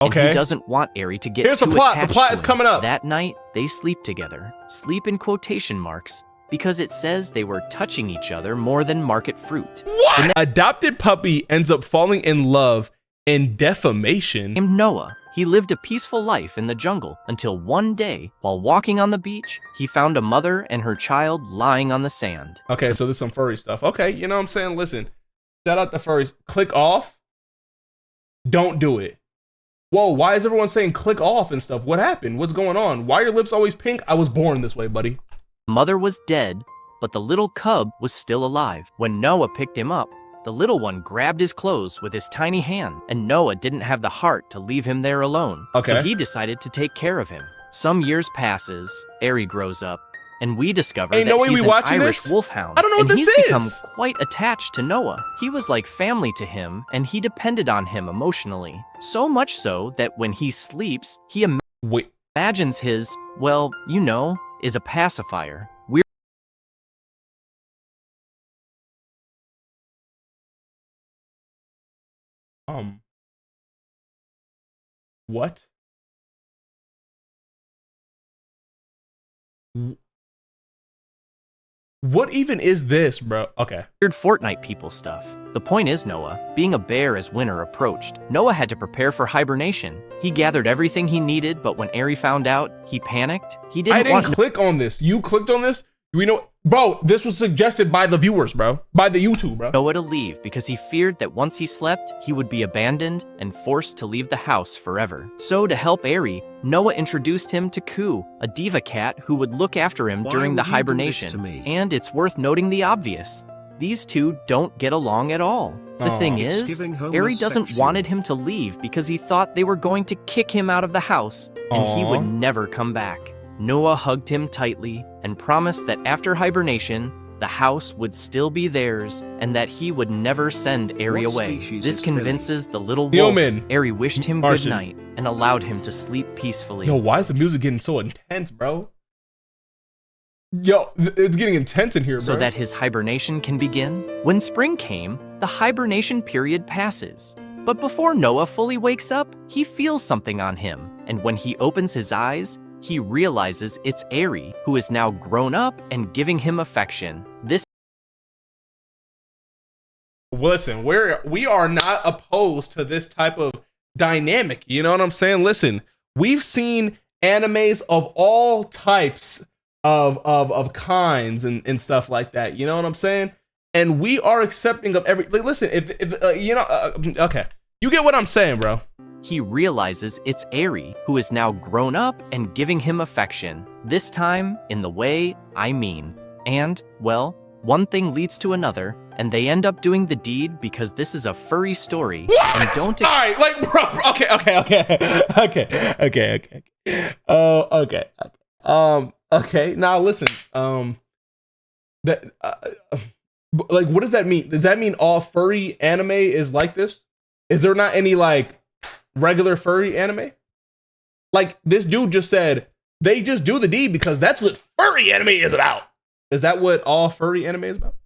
And Okay. he doesn't want Airy to get Here's the too plot. attached The plot to is him. coming up. That night, they sleep together. Sleep in quotation marks, because it says they were touching each other more than market fruit. What? Adopted puppy ends up falling in love in defamation. Named Noah. He lived a peaceful life in the jungle until one day, while walking on the beach, he found a mother and her child lying on the sand. Okay, so this is some furry stuff. Okay, you know what I'm saying? Listen, shout out to furries. Click off. Don't do it. Whoa, why is everyone saying click off and stuff? What happened? What's going on? Why are your lips always pink? I was born this way, buddy. The mother was dead, but the little cub was still alive. When Noah picked him up, the little one grabbed his clothes with his tiny hand, and Noah didn't have the heart to leave him there alone. Okay. So he decided to take care of him. Some years passes, Airy grows up, and we discover Hey, that Noah, he's we an watching Irish this? wolfhound. I don't know what and this he's become is. quite attached to Noah. He was like family to him, and he depended on him emotionally. So much so that when he sleeps, he Wait. imagines his, well, you know, is a pacifier. What? What even is this, bro? Okay. Weird Fortnite people stuff. The point is, Noah, being a bear as winter approached, Noah had to prepare for hibernation. He gathered everything he needed, but when Airy found out, he panicked. He I didn't didn't want click on this. You clicked on this? We know, bro, this was suggested by the viewers, bro. By the YouTube, bro. Noah to leave because he feared that once he slept, he would be abandoned and forced to leave the house forever. So to help Airy, Noah introduced him to Koo, a diva cat who would look after him during the hibernation. And it's worth noting the obvious. These two don't get along at all. The thing is, Airy doesn't wanted him to leave because he thought they were going to kick him out of the house and he would never come back. Noah hugged him tightly and promised that after hibernation, the house would still be theirs and that he would never send Airy away. This convinces the little wolf. Airy wished him good night and allowed him to sleep peacefully. Yo, why is the music getting so intense, bro? Yo, it's getting intense in here, bro. So that his hibernation can begin. When spring came, the hibernation period passes. But before Noah fully wakes up, he feels something on him. And when he opens his eyes, he realizes it's Airy, who is now grown up and giving him affection. This Listen, we are not opposed to this type of dynamic. You know what I'm saying? Listen, we've seen animes of all types of kinds and stuff like that. You know what I'm saying? And we are accepting of every. Like, listen, if you know, okay, you get what I'm saying, bro. he realizes it's Airy, who is now grown up and giving him affection, this time in the way I mean. And, well, one thing leads to another, and they end up doing the deed because this is a furry story. What? And don't All right, like, bro, okay. Now listen, like, what does that mean? Does that mean all furry anime is like this? Is there not any like regular furry anime? Like, this dude just said they just do the deed because that's what furry anime is about. Is that what all furry anime is about?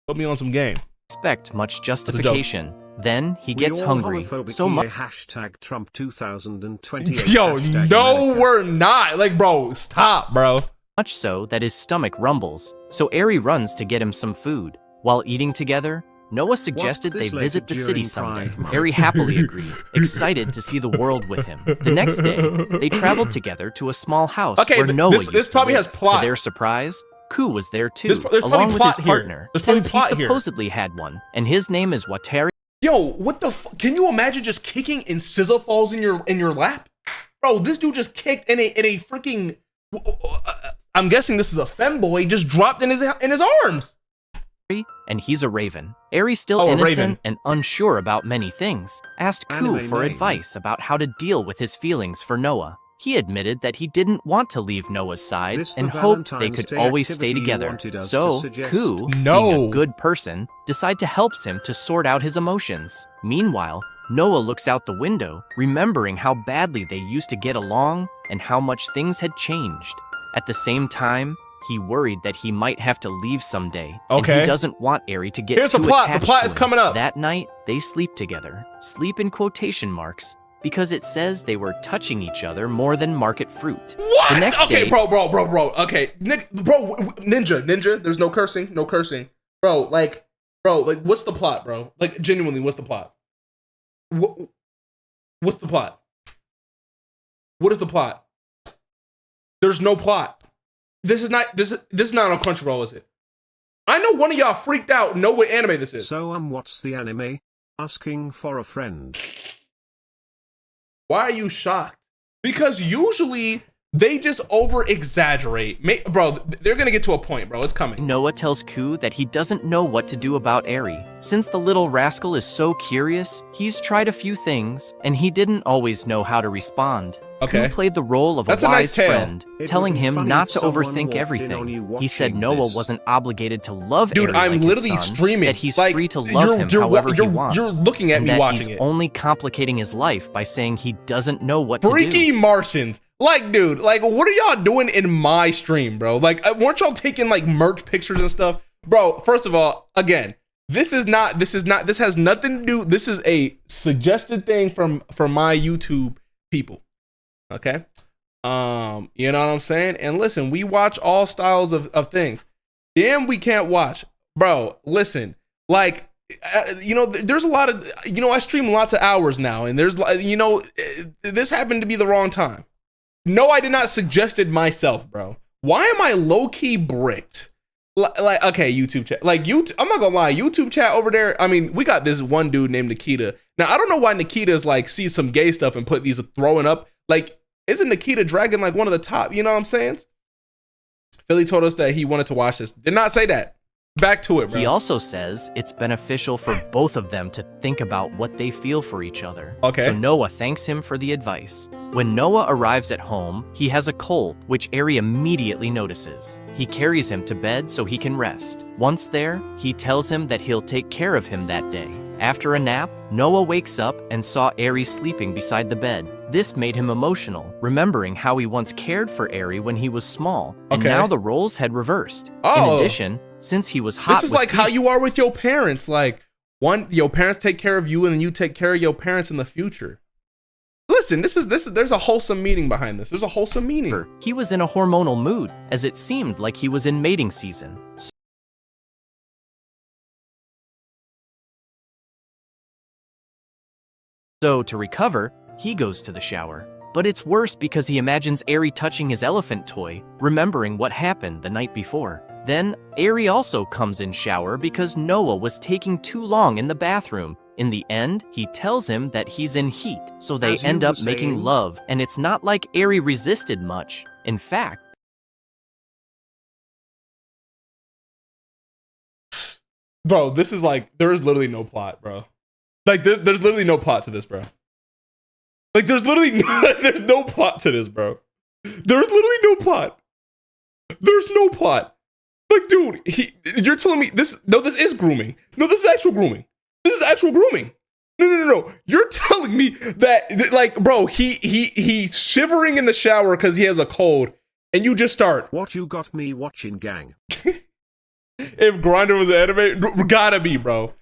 Put me on some game. Expect much justification. Then he gets hungry. So much. Hashtag Trump 2028. Yo, no, we're not. Like, bro, stop, bro. Much so that his stomach rumbles. So Airy runs to get him some food. While eating together, Noah suggested they visit the city someday. Airy happily agreed, excited to see the world with him. The next day, they traveled together to a small house where Noah used this to probably live. has plot. To their surprise, Koo was there too, There's along with his plot here. partner, There's probably since he plot here. supposedly had one, and his name is Watari. Yo, what the fuck? Can you imagine just kicking and scissor falls in your lap? Bro, this dude just kicked in a freaking I'm guessing this is a femboy, just dropped in his arms. And he's a raven. Airy, still innocent and unsure about many things, asked Koo for advice about how to deal with his feelings for Noah. He admitted that he didn't want to leave Noah's side and hoped they could always stay together. So, Koo, being a good person, decided to help him to sort out his emotions. Meanwhile, Noah looks out the window, remembering how badly they used to get along and how much things had changed. At the same time, He worried that he might have to leave someday, Okay. and he doesn't want Ari to get Here's too the plot. attached The plot to is him. coming up. That night, they sleep together. Sleep in quotation marks, because it says they were touching each other more than market fruit. What? The next Okay, day, bro. Okay, Ninja. There's no cursing. No cursing, bro. Like, what's the plot, bro? Like, genuinely, what's the plot? What's the plot? What is the plot? There's no plot. This is not on Crunchyroll, is it? I know one of y'all freaked out and know what anime this is. So what's the anime? Asking for a friend. Why are you shocked? Because usually they just over exaggerate. Bro, they're gonna get to a point, bro. It's coming. Noah tells Ku that he doesn't know what to do about Ari. Since the little rascal is so curious, he's tried a few things, and he didn't always know how to respond. Okay. Ku played the role of That's a a nice wise tale. friend, It telling would be him funny not if to someone overthink walked in everything. on you He said watching Noah this. wasn't obligated to love Dude, Ari I'm like literally his son, streaming. that he's Like, free to love him however he wants. You're looking at and me that watching he's it. only complicating his life by saying he doesn't know what to do. Freaky Martians. Like, dude, like, what are y'all doing in my stream, bro? Like, weren't y'all taking, like, merch pictures and stuff? Bro, first of all, again, this has nothing to do, this is a suggested thing from my YouTube people, okay? You know what I'm saying? And listen, we watch all styles of things. Damn, we can't watch. Bro, listen, like, there's a lot of, I stream lots of hours now, and there's, this happened to be the wrong time. No, I did not suggest it myself, bro. Why am I low-key bricked? Like, okay, YouTube chat. Like, I'm not gonna lie, YouTube chat over there, I mean, we got this one dude named Nikita. Now, I don't know why Nikita's, like, sees some gay stuff and put these throwing up. Like, isn't Nikita Dragon, like, one of the top, you know what I'm saying? Philly told us that he wanted to watch this. Did not say that. Back to it, bro. He also says it's beneficial for both of them to think about what they feel for each other. Okay. So Noah thanks him for the advice. When Noah arrives at home, he has a cold, which Ari immediately notices. He carries him to bed so he can rest. Once there, he tells him that he'll take care of him that day. After a nap, Noah wakes up and saw Ari sleeping beside the bed. This made him emotional, remembering how he once cared for Ari when he was small, and Okay. now the roles had reversed. Oh. In addition, since he was hot This is with like how you are with your parents. Like, your parents take care of you, and then you take care of your parents in the future. Listen, this is there's a wholesome meaning behind this. There's a wholesome meaning. fever, he was in a hormonal mood, as it seemed like he was in mating season. So, to recover, he goes to the shower. But it's worse because he imagines Ari touching his elephant toy, remembering what happened the night before. Then, Ari also comes in shower because Noah was taking too long in the bathroom. In the end, he tells him that he's in heat, so they As you end were up making saying. love, and it's not like Ari resisted much. In fact, Bro, this is like, there is literally no plot, bro. Like, there's literally no plot to this, bro. Like, there's no plot to this, bro. There's literally no plot. There's no plot. Like, dude, you're telling me this is grooming. No, this is actual grooming. This is actual grooming. No. You're telling me that, like, bro, he's shivering in the shower because he has a cold, and you just start. What you got me watching, gang? If Grindr was an anime, gotta be, bro.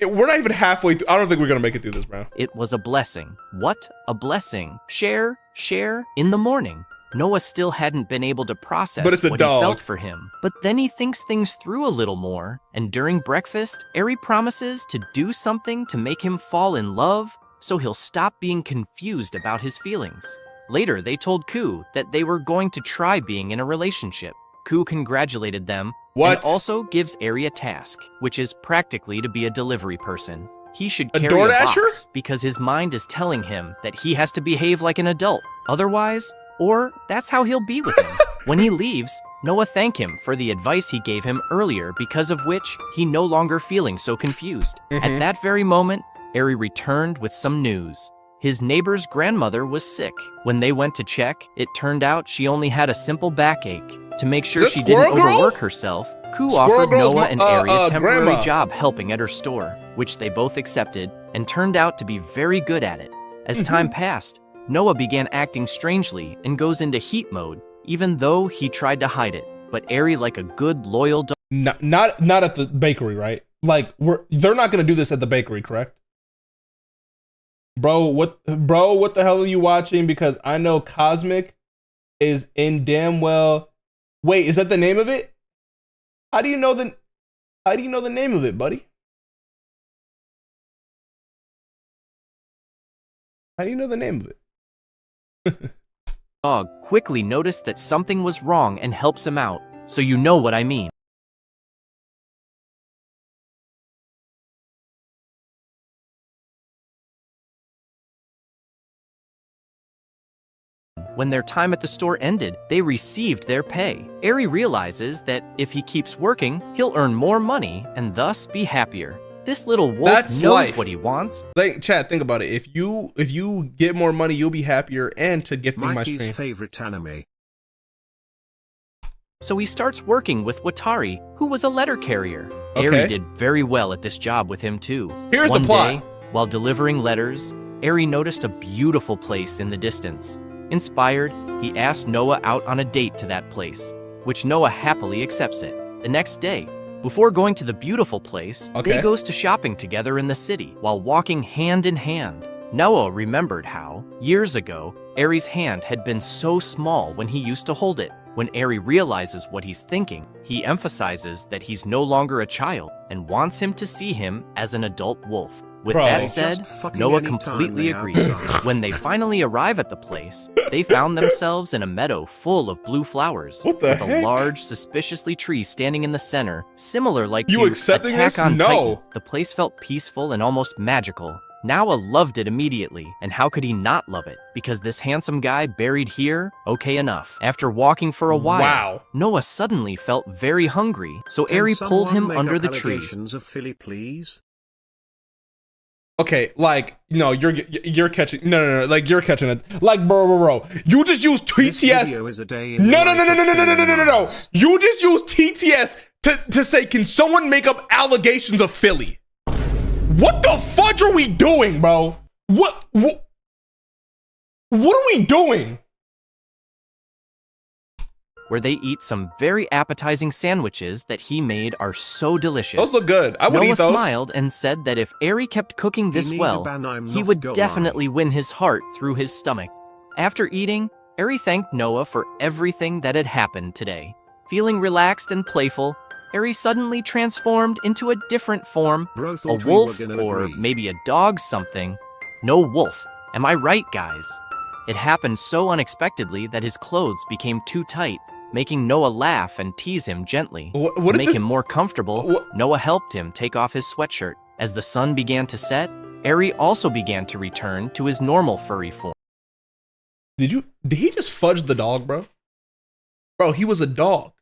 We're not even halfway through. I don't think we're gonna make it through this, bro. it was a blessing. What a blessing. Share, in the morning. Noah still hadn't been able to process But it's a what dog. he felt for him. But then he thinks things through a little more, and during breakfast, Ari promises to do something to make him fall in love, so he'll stop being confused about his feelings. Later, they told Ku that they were going to try being in a relationship. Ku congratulated them, What? and also gives Ari a task, which is practically to be a delivery person. He should A carry a DoorDasher? box because his mind is telling him that he has to behave like an adult. Otherwise, or that's how he'll be with him. When he leaves, Noah thanked him for the advice he gave him earlier, because of which he no longer feeling so confused. At that very moment, Ari returned with some news. His neighbor's grandmother was sick. When they went to check, it turned out she only had a simple backache. To make sure Is she that didn't Squirrel Girl? overwork herself, Ku Squirrel offered Girl's Noah and mo- Ari a temporary grandma. job helping at her store, which they both accepted and turned out to be very good at it. As time passed, Noah began acting strangely and goes into heat mode, even though he tried to hide it. but Airy, like a good loyal dog, Not at the bakery, right? Like they're not gonna do this at the bakery, correct? Bro, what the hell are you watching? Because I know Cosmic is in damn well. Wait, is that the name of it? How do you know the name of it, buddy? How do you know the name of it? quickly noticed that something was wrong and helps him out, so you know what I mean. When their time at the store ended, they received their pay. Airy realizes that if he keeps working, he'll earn more money and thus be happier. This little wolf knows life. what he wants. Like, Chad, think about it. If you get more money, you'll be happier. And to gift me my Mikey's stream. favorite anime. So he starts working with Watari, who was a letter carrier. Okay. Airy did very well at this job with him too. Here's One the plot. day, while delivering letters, Airy noticed a beautiful place in the distance. Inspired, he asked Noah out on a date to that place, which Noah happily accepts it. The next day, before going to the beautiful place, they goes to shopping together in the city while walking hand in hand. Noah remembered how, years ago, Airy's hand had been so small when he used to hold it. When Airy realizes what he's thinking, he emphasizes that he's no longer a child and wants him to see him as an adult wolf. With Bro. that said, Noah completely agrees. When they finally arrive at the place, they found themselves in a meadow full of blue flowers. What the with heck? a large, suspiciously tree standing in the center, similar like You to accepting Attack this? on No. Titan. The place felt peaceful and almost magical. Noah loved it immediately, and how could he not love it? Because this handsome guy buried here, okay enough. After walking for a while, Wow. Noah suddenly felt very hungry, so Airy pulled him under the tree. Of Philly, please. Okay, like, no, you're catching, no, like, you're catching it. Like, bro. You just use This TTS. video is a day in No. the life of Philly. You just use TTS to say, can someone make up allegations of Philly? What the fudge are we doing, bro? What are we doing? Where they eat some very appetizing sandwiches that he made are so delicious. Those look good. I would Noah eat those. smiled and said that if Airy kept cooking this need well, a ban, I'm he not would gonna definitely win his heart through his stomach. After eating, Airy thanked Noah for everything that had happened today. Feeling relaxed and playful, Airy suddenly transformed into a different form, Bro a thought we wolf were gonna or agree. maybe a dog something. No wolf. Am I right, guys? It happened so unexpectedly that his clothes became too tight, making Noah laugh and tease him gently. What To did make this- him more comfortable, What- Noah helped him take off his sweatshirt. As the sun began to set, Airy also began to return to his normal furry form. Did he just fudge the dog, bro? Bro, he was a dog.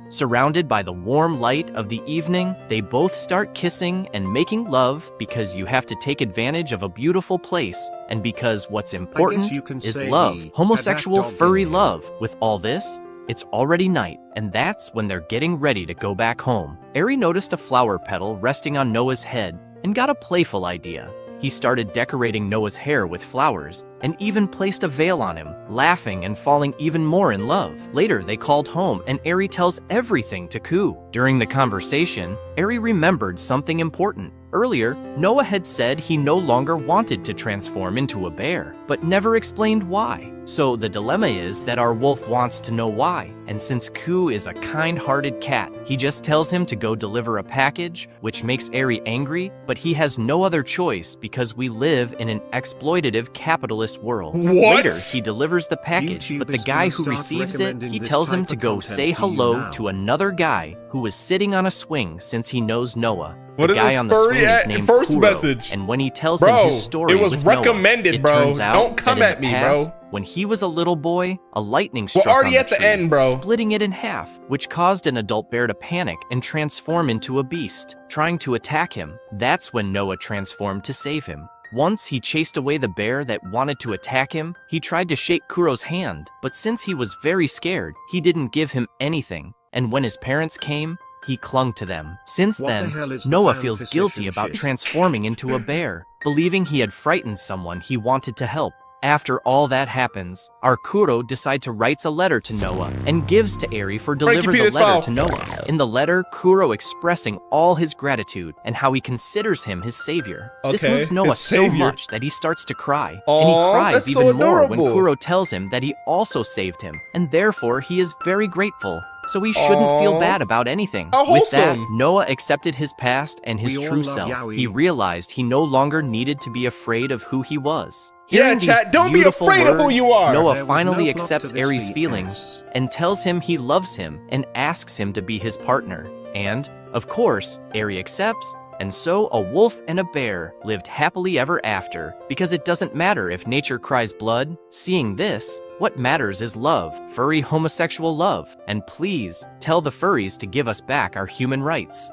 Surrounded by the warm light of the evening, they both start kissing and making love because you have to take advantage of a beautiful place and because what's important you can is say love. he had Homosexual that dog furry in him. love. With all this, it's already night, and that's when they're getting ready to go back home. Airy noticed a flower petal resting on Noah's head and got a playful idea. He started decorating Noah's hair with flowers and even placed a veil on him, laughing and falling even more in love. Later, they called home and Airy tells everything to Ku. During the conversation, Airy remembered something important. Earlier, Noah had said he no longer wanted to transform into a bear, but never explained why. So the dilemma is that our wolf wants to know why, and since Ku is a kind-hearted cat, he just tells him to go deliver a package, which makes Airy angry, but he has no other choice because we live in an exploitative capitalist world. What? Later, he delivers the package, YouTube but the is guy gonna who start receives it, recommending he this tells him type to of go content say to you hello now. to another guy who was sitting on a swing since he knows Noah. What The is guy this on the furry swing is at- named first Kuro, message? and when he tells Bro, him his story it was with Noah, recommended, it bro. turns out Don't come that at in the me, bro. past, when he was a little boy, a lightning We're struck already on at the tree, end, bro. splitting it in half, which caused an adult bear to panic and transform into a beast, trying to attack him. That's when Noah transformed to save him. Once he chased away the bear that wanted to attack him, he tried to shake Kuro's hand, but since he was very scared, he didn't give him anything, and when his parents came, he clung to them. Since What the then, hell is the Noah fan feels physician guilty about shit? transforming into a bear, believing he had frightened someone he wanted to help. After all that happens, our Kuro decides to write a letter to Noah and gives to Eri for deliver the letter to Noah. In the letter, Kuro expressing all his gratitude and how he considers him his savior. This moves Noah so much that he starts to cry. And he cries even more when Kuro tells him that he also saved him, and therefore he is very grateful. So he shouldn't feel bad about anything. With that, Noah accepted his past and his true self. He realized he no longer needed to be afraid of who he was. Yeah, chat, don't be afraid of who you are. Noah finally accepts Eri's feelings and tells him he loves him and asks him to be his partner. And, of course, Eri accepts, and so a wolf and a bear lived happily ever after, because it doesn't matter if nature cries blood. Seeing this, what matters is love, furry homosexual love, and please tell the furries to give us back our human rights.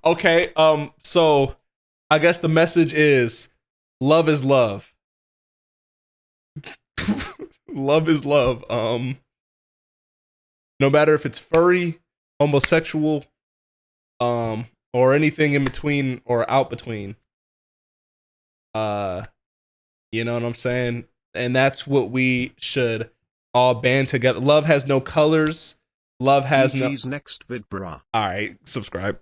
Okay, so I guess the message is love is love. Love is love. No matter if it's furry, homosexual, or anything in between or out between. You know what I'm saying? And that's what we should all band together. Love has no colors. Love has no. Next vid, brah. All right, subscribe.